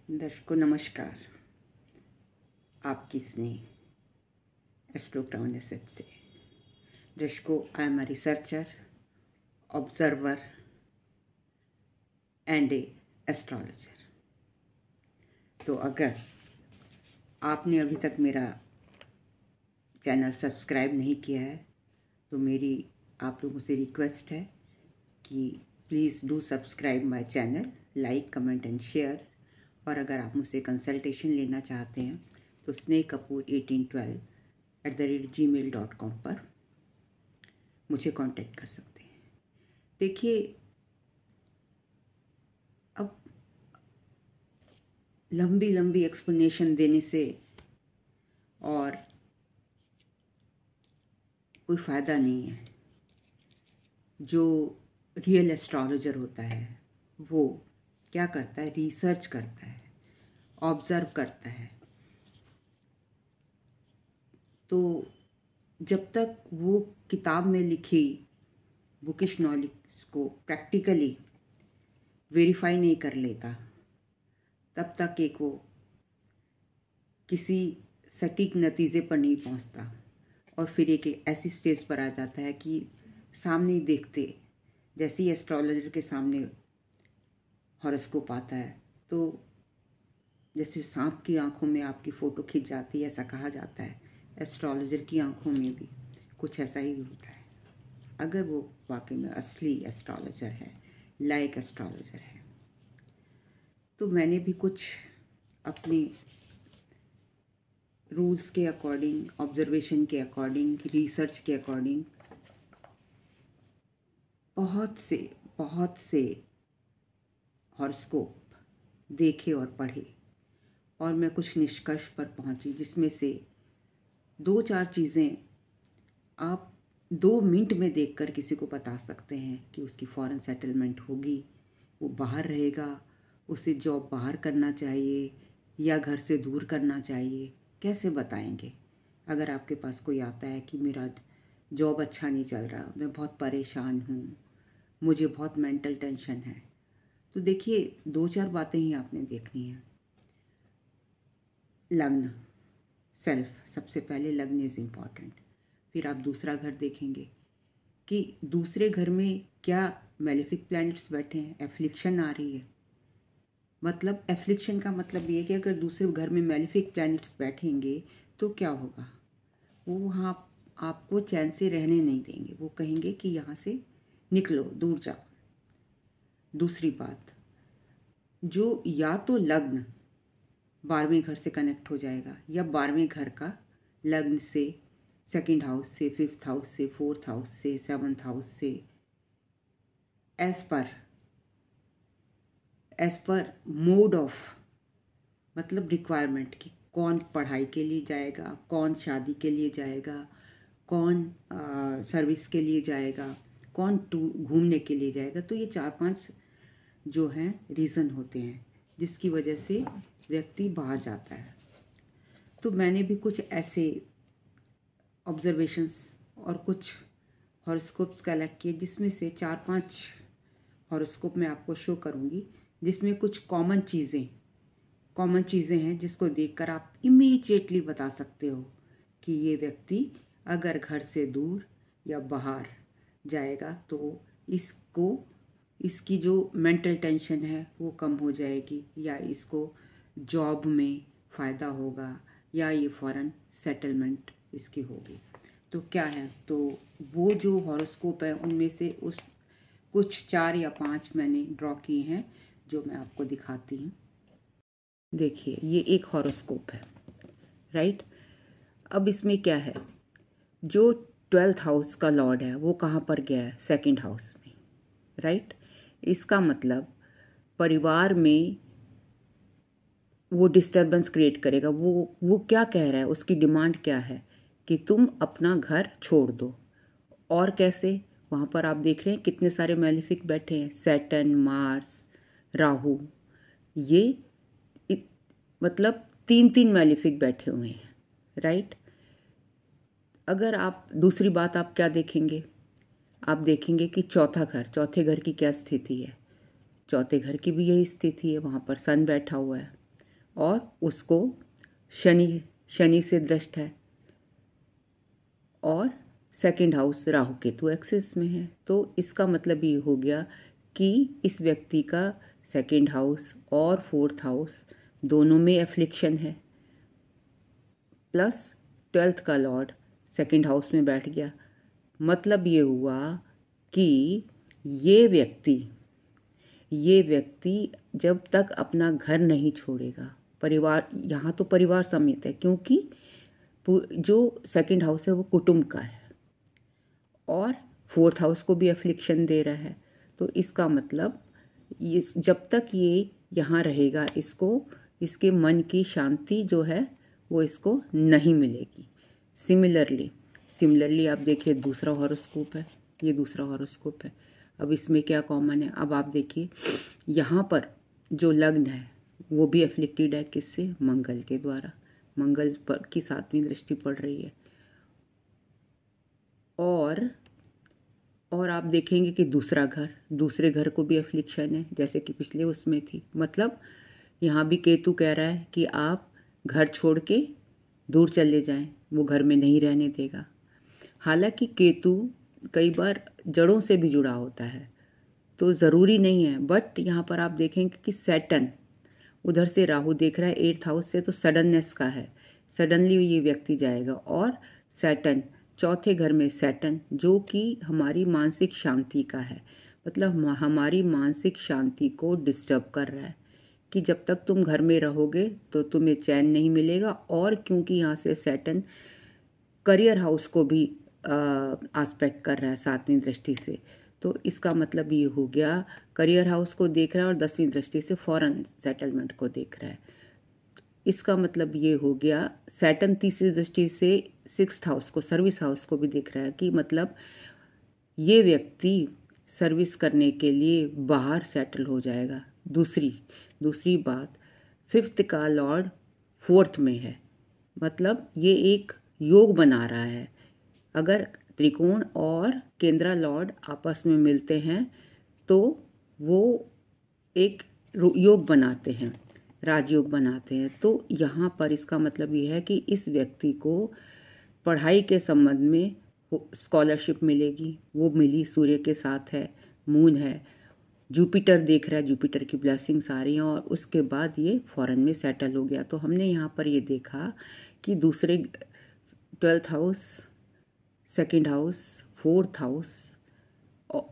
दर्शकों नमस्कार। आपकी स्नेह एस्ट्रोक्राउन एसेट से। दर्शकों, I am a researcher, observer and A astrologer. तो अगर आपने अभी तक मेरा चैनल सब्सक्राइब नहीं किया है तो मेरी आप लोगों से रिक्वेस्ट है कि please do subscribe my channel, like, comment and share. और अगर आप मुझसे कंसल्टेशन लेना चाहते हैं तो snehkapoor1812@gmail.com पर मुझे कांटेक्ट कर सकते हैं। देखिए, अब लंबी लंबी एक्सप्लेनेशन देने से और कोई फ़ायदा नहीं है। जो रियल एस्ट्रोलॉजर होता है वो क्या करता है? रिसर्च करता है, ऑब्ज़र्व करता है। तो जब तक वो किताब में लिखी बुकिश नॉलेज को प्रैक्टिकली वेरीफाई नहीं कर लेता, तब तक एक वो किसी सटीक नतीजे पर नहीं पहुंचता और फिर एक ऐसी स्टेज पर आ जाता है कि सामने देखते, जैसे ही एस्ट्रोलॉजर के सामने हॉरोस्कोप आता है तो जैसे सांप की आंखों में आपकी फ़ोटो खिंच जाती है, ऐसा कहा जाता है। एस्ट्रोलॉजर की आंखों में भी कुछ ऐसा ही होता है, अगर वो वाकई में असली एस्ट्रोलॉजर है, लाइक एस्ट्रोलॉजर है। तो मैंने भी कुछ अपने रूल्स के अकॉर्डिंग, ऑब्जर्वेशन के अकॉर्डिंग, रिसर्च के अकॉर्डिंग बहुत से हॉरोस्कोप देखे और पढ़े और मैं कुछ निष्कर्ष पर पहुंची, जिसमें से 2-4 चीज़ें आप 2 मिनट में देखकर किसी को बता सकते हैं कि उसकी फॉरेन सेटलमेंट होगी, वो बाहर रहेगा, उसे जॉब बाहर करना चाहिए या घर से दूर करना चाहिए। कैसे बताएंगे? अगर आपके पास कोई आता है कि मेरा जॉब अच्छा नहीं चल रहा, मैं बहुत परेशान हूँ, मुझे बहुत मेंटल टेंशन है, तो देखिए 2-4 बातें ही आपने देखनी है। लग्न, सेल्फ, सबसे पहले लग्न इज़ इम्पॉर्टेंट। फिर आप दूसरा घर देखेंगे कि दूसरे घर में क्या मेलेफिक प्लैनेट्स बैठे हैं, एफ्लिक्शन आ रही है। मतलब एफ्लिक्शन का मतलब ये है कि अगर दूसरे घर में मेलेफिक प्लैनेट्स बैठेंगे तो क्या होगा? वो वहाँ आपको चैन से रहने नहीं देंगे, वो कहेंगे कि यहाँ से निकलो, दूर जाओ। दूसरी बात, जो या तो लग्न 12वें घर से कनेक्ट हो जाएगा या 12वें घर का लग्न से, सेकंड हाउस से, 5th हाउस से, 4th हाउस से, 7th हाउस से, एज पर मोड ऑफ, मतलब रिक्वायरमेंट की, कौन पढ़ाई के लिए जाएगा, कौन शादी के लिए जाएगा, कौन सर्विस के लिए जाएगा, कौन घूमने के लिए जाएगा। तो ये 4-5 जो हैं रीज़न होते हैं जिसकी वजह से व्यक्ति बाहर जाता है। तो मैंने भी कुछ ऐसे ऑब्जर्वेशंस और कुछ हॉरोस्कोप्स कलेक्ट किए, जिसमें से 4-5 हॉरोस्कोप मैं आपको शो करूंगी, जिसमें कुछ कॉमन चीज़ें हैं जिसको देखकर आप इमीडिएटली बता सकते हो कि ये व्यक्ति अगर घर से दूर या बाहर जाएगा तो इसकी जो मेंटल टेंशन है वो कम हो जाएगी, या इसको जॉब में फ़ायदा होगा, या ये फॉरेन सेटलमेंट इसकी होगी। तो क्या है, तो वो जो हॉरोस्कोप है उनमें से उस कुछ 4 या 5 मैंने ड्रॉ किए हैं जो मैं आपको दिखाती हूँ। देखिए, ये एक हॉरोस्कोप है, राइट। अब इसमें क्या है, जो 12th हाउस का लॉर्ड है वो कहाँ पर गया है? 2nd हाउस में, राइट। इसका मतलब परिवार में वो डिस्टर्बेंस क्रिएट करेगा। वो क्या कह रहा है, उसकी डिमांड क्या है कि तुम अपना घर छोड़ दो। और कैसे? वहाँ पर आप देख रहे हैं कितने सारे मैलेफिक बैठे हैं, सैटर्न, मार्स, राहु, ये मतलब 3-3 मैलेफिक बैठे हुए हैं, राइट। अगर आप दूसरी बात आप क्या देखेंगे, आप देखेंगे कि चौथे घर की क्या स्थिति है। चौथे घर की भी यही स्थिति है, वहाँ पर सन बैठा हुआ है। और उसको शनि से दृष्ट है और second house Rahu Ketu axis में है। तो इसका मतलब ये हो गया कि इस व्यक्ति का सेकंड हाउस और फोर्थ हाउस दोनों में एफ्लिक्शन है, प्लस 12th का लॉर्ड सेकंड हाउस में बैठ गया। मतलब ये हुआ कि ये व्यक्ति जब तक अपना घर नहीं छोड़ेगा, परिवार, यहाँ तो परिवार समेत है क्योंकि जो सेकंड हाउस है वो कुटुंब का है और फोर्थ हाउस को भी एफ्लिक्शन दे रहा है। तो इसका मतलब जब तक ये यहाँ रहेगा, इसके मन की शांति जो है वो इसको नहीं मिलेगी। सिमिलरली आप देखिए दूसरा हॉरोस्कोप है, ये दूसरा हॉरोस्कोप है। अब इसमें क्या कॉमन है, अब आप देखिए यहाँ पर जो लग्न है वो भी एफ्लिक्टेड है, किससे? मंगल के द्वारा। मंगल पर की 7वीं दृष्टि पड़ रही है। और आप देखेंगे कि दूसरे घर को भी एफ्लिक्शन है, जैसे कि पिछले उसमें थी। मतलब यहाँ भी केतु कह रहा है कि आप घर छोड़ के दूर चले जाएं, वो घर में नहीं रहने देगा। हालांकि केतु कई बार जड़ों से भी जुड़ा होता है, तो ज़रूरी नहीं है। बट यहाँ पर आप देखेंगे कि सैटर्न उधर से राहु देख रहा है 8th हाउस से, तो सडननेस का है, सडनली ये व्यक्ति जाएगा। और सैटर्न 4थे घर में, सैटर्न जो कि हमारी मानसिक शांति का है, मतलब हमारी मानसिक शांति को डिस्टर्ब कर रहा है कि जब तक तुम घर में रहोगे तो तुम्हें चैन नहीं मिलेगा। और क्योंकि यहाँ से सैटर्न करियर हाउस को भी आस्पेक्ट कर रहा है 7वीं दृष्टि से, तो इसका मतलब ये हो गया करियर हाउस को देख रहा है और 10वीं दृष्टि से फॉरेन सेटलमेंट को देख रहा है। इसका मतलब ये हो गया सैटर्न तीसरी दृष्टि से 6th हाउस को, सर्विस हाउस को भी देख रहा है कि मतलब ये व्यक्ति सर्विस करने के लिए बाहर सेटल हो जाएगा। दूसरी बात, 5th का लॉर्ड 4th में है, मतलब ये एक योग बना रहा है। अगर त्रिकोण और केंद्रा लॉर्ड आपस में मिलते हैं तो वो एक योग बनाते हैं, राजयोग बनाते हैं। तो यहाँ पर इसका मतलब ये है कि इस व्यक्ति को पढ़ाई के संबंध में स्कॉलरशिप मिलेगी, वो मिली, सूर्य के साथ है, मून है, जुपिटर देख रहा है, जुपिटर की ब्लेसिंग्स आ रही हैं, और उसके बाद ये फॉरेन में सेटल हो गया। तो हमने यहाँ पर ये देखा कि दूसरे 12th house, second house, 4th house,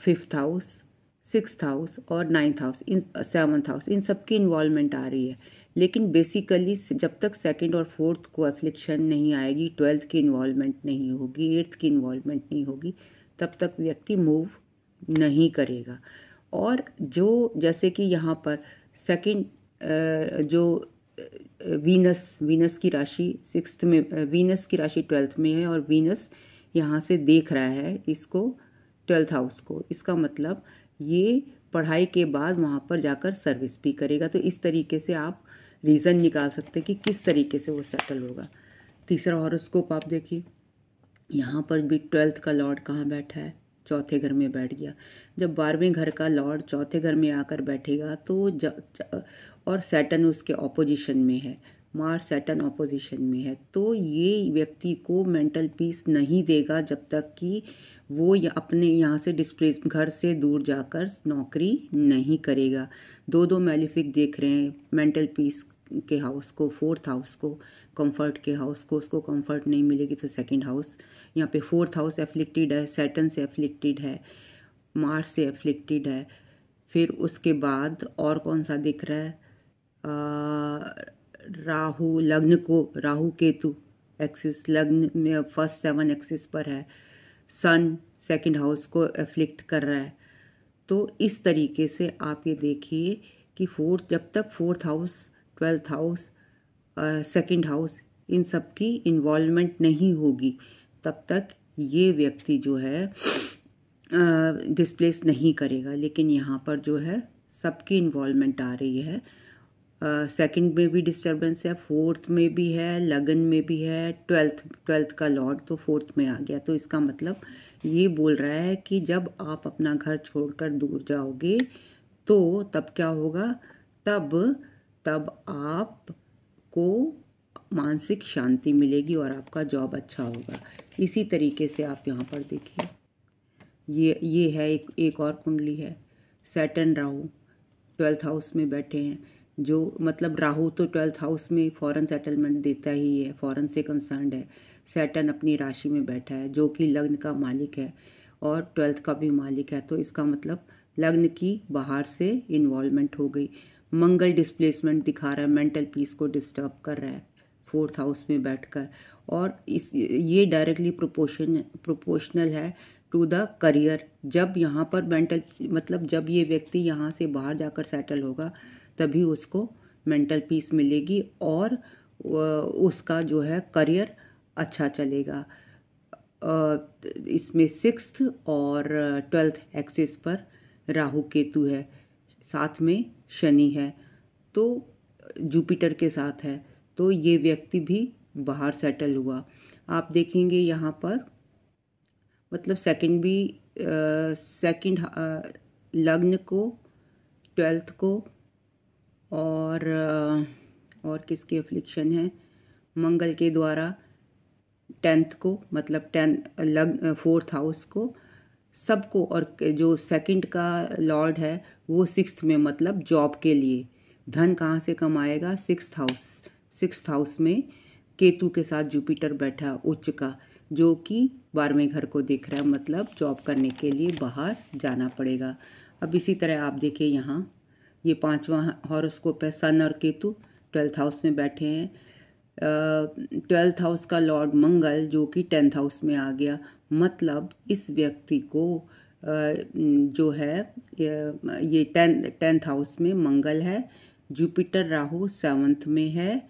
5th house, 6th house और 9th हाउस, 7th हाउस, इन सब की इन्वॉल्वमेंट आ रही है। लेकिन बेसिकली जब तक सेकंड और 4th को एफ्लिक्शन नहीं आएगी, 12th की इन्वॉल्वमेंट नहीं होगी, 8th की इन्वॉल्वमेंट नहीं होगी, तब तक व्यक्ति मूव नहीं करेगा। और जो जैसे कि यहाँ पर सेकंड जो वीनस की राशि 6th में, वीनस की राशि 12th में है और वीनस यहाँ से देख रहा है इसको 12th हाउस को। इसका मतलब ये पढ़ाई के बाद वहाँ पर जाकर सर्विस भी करेगा। तो इस तरीके से आप रीज़न निकाल सकते हैं कि किस तरीके से वो सेटल होगा। तीसरा हॉरोस्कोप आप देखिए, यहाँ पर भी 12th का लॉर्ड कहाँ बैठा है? 4थे घर में बैठ गया। जब 12वें घर का लॉर्ड 4थे घर में आकर बैठेगा तो और सैटर्न उसके ऑपोजिशन में है, मार्स सैटर्न ऑपोजिशन में है, तो ये व्यक्ति को मेंटल पीस नहीं देगा जब तक कि वो अपने यहाँ से डिस्प्लेस, घर से दूर जाकर नौकरी नहीं करेगा। दो मैलिफिक देख रहे हैं, मेंटल पीस के हाउस को, 4th हाउस को, कंफर्ट के हाउस को, उसको कंफर्ट नहीं मिलेगी तो सेकंड हाउस, यहाँ पे 4th हाउस एफ्लिक्टेड है, सैटर्न से एफ्लिक्टेड है, मार्स से एफ्लिक्टेड है। फिर उसके बाद और कौन सा दिख रहा है? राहु, लग्न को राहु केतु एक्सिस, लग्न में फर्स्ट 7 एक्सिस पर है, सन सेकंड हाउस को एफ्लिक्ट कर रहा है। तो इस तरीके से आप ये देखिए कि जब तक 4th house, 12th house, second house, इन सब की इन्वॉल्वमेंट नहीं होगी तब तक ये व्यक्ति जो है डिस्प्लेस नहीं करेगा। लेकिन यहाँ पर जो है सबकी इन्वॉल्वमेंट आ रही है। सेकंड में भी डिस्टर्बेंस है, 4th में भी है, लगन में भी है, 12th का लॉर्ड तो 4th में आ गया। तो इसका मतलब ये बोल रहा है कि जब आप अपना घर छोड़कर दूर जाओगे तो तब क्या होगा? तब आप आपको मानसिक शांति मिलेगी और आपका जॉब अच्छा होगा। इसी तरीके से आप यहाँ पर देखिए, ये है एक और कुंडली है। सैटर्न राहु 12th हाउस में बैठे हैं, जो मतलब राहु तो 12th हाउस में फॉरेन सेटलमेंट देता ही है, फॉरेन से कंसर्न्ड है। सैटर्न अपनी राशि में बैठा है जो कि लग्न का मालिक है और 12th का भी मालिक है। तो इसका मतलब लग्न की बाहर से इन्वॉल्वमेंट हो गई। मंगल डिस्प्लेसमेंट दिखा रहा है, मेंटल पीस को डिस्टर्ब कर रहा है 4th हाउस में बैठकर, और ये डायरेक्टली प्रोपोर्शनल है टू द करियर। जब यहाँ पर मेंटल मतलब जब ये व्यक्ति यहाँ से बाहर जाकर सेटल होगा तभी उसको मेंटल पीस मिलेगी और उसका जो है करियर अच्छा चलेगा। इसमें 6th और 12th एक्सिस पर राहु केतु है, साथ में शनि है, तो जुपिटर के साथ है। तो ये व्यक्ति भी बाहर सेटल हुआ। आप देखेंगे यहाँ पर मतलब सेकंड लग्न को, 12th को और किसके अफ्लिक्शन है, मंगल के द्वारा 10th को, मतलब 4th हाउस को, सबको, और जो सेकंड का लॉर्ड है वो 6th में, मतलब जॉब के लिए। धन कहाँ से कमाएगा? 6th हाउस में केतु के साथ जुपिटर बैठा उच्च का, जो कि 12वें घर को देख रहा है, मतलब जॉब करने के लिए बाहर जाना पड़ेगा। अब इसी तरह आप देखिए यहाँ ये 5वां हॉरोस्कोप है। सन और केतु 12th हाउस में बैठे हैं। 12th हाउस का लॉर्ड मंगल जो कि 10th हाउस में आ गया, मतलब इस व्यक्ति को जो है ये 10th हाउस में मंगल है, जुपिटर राहु 7th में है,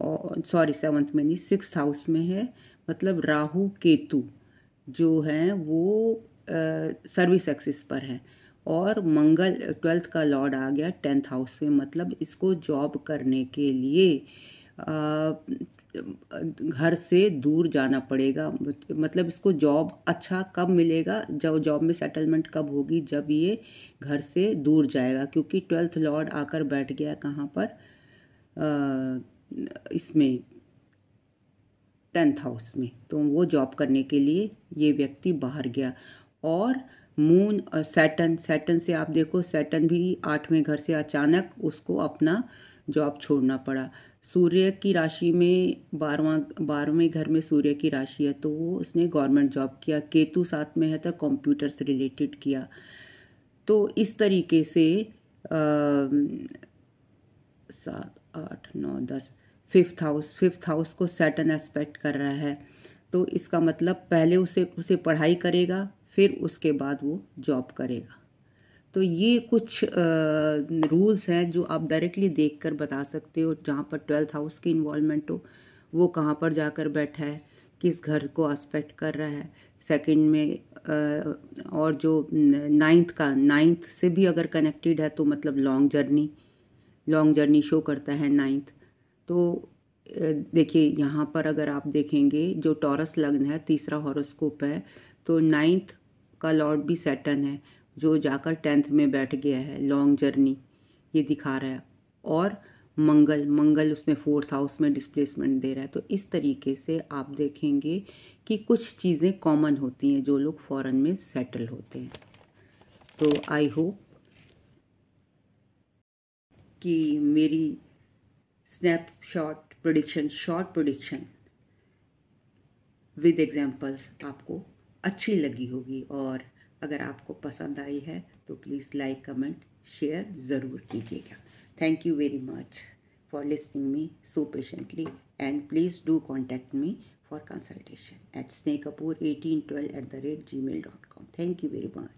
और 7th में नहीं, 6th हाउस में है। मतलब राहु केतु जो हैं वो सर्विस एक्सिस पर है, और मंगल 12th का लॉर्ड आ गया 10th हाउस में, मतलब इसको जॉब करने के लिए घर से दूर जाना पड़ेगा। मतलब इसको जॉब अच्छा कब मिलेगा, जब जॉब में सेटलमेंट कब होगी, जब ये घर से दूर जाएगा, क्योंकि 12th लॉर्ड आकर बैठ गया कहाँ पर, इसमें 10th हाउस में। तो वो जॉब करने के लिए ये व्यक्ति बाहर गया। और मून और सैटर्न से आप देखो, सैटर्न भी 8वें घर से अचानक उसको अपना जॉब छोड़ना पड़ा। सूर्य की राशि में 12वें घर में सूर्य की राशि है, तो वो उसने गवर्नमेंट जॉब किया। केतु साथ में है तो कंप्यूटर से रिलेटेड किया। तो इस तरीके से 7, 8, 9, 10 5th हाउस को सैटर्न एस्पेक्ट कर रहा है। तो इसका मतलब पहले उसे पढ़ाई करेगा, फिर उसके बाद वो जॉब करेगा। तो ये कुछ रूल्स हैं जो आप डायरेक्टली देखकर बता सकते हो। जहाँ पर 12th हाउस की इन्वॉल्वमेंट हो, वो कहाँ पर जाकर बैठा है, किस घर को एस्पेक्ट कर रहा है। सेकंड में और जो 9th से भी अगर कनेक्टेड है तो मतलब लॉन्ग जर्नी शो करता है 9th। तो देखिए यहाँ पर अगर आप देखेंगे, जो टॉरस लग्न है, तीसरा हॉरोस्कोप है, तो 9th का लॉर्ड भी सैटर्न है जो जाकर 10th में बैठ गया है। लॉन्ग जर्नी ये दिखा रहा है। और मंगल उसमें 4th हाउस में डिस्प्लेसमेंट दे रहा है। तो इस तरीके से आप देखेंगे कि कुछ चीज़ें कॉमन होती हैं जो लोग फॉरेन में सेटल होते हैं। तो आई होप कि मेरी शॉर्ट प्रोडिक्शन विद एग्जाम्पल्स आपको अच्छी लगी होगी, और अगर आपको पसंद आई है तो प्लीज़ लाइक, कमेंट, शेयर ज़रूर कीजिएगा। Thank you very much for listening me so patiently, and please do contact me for consultation at snehkapoor1812@gmail.com. Thank you very much.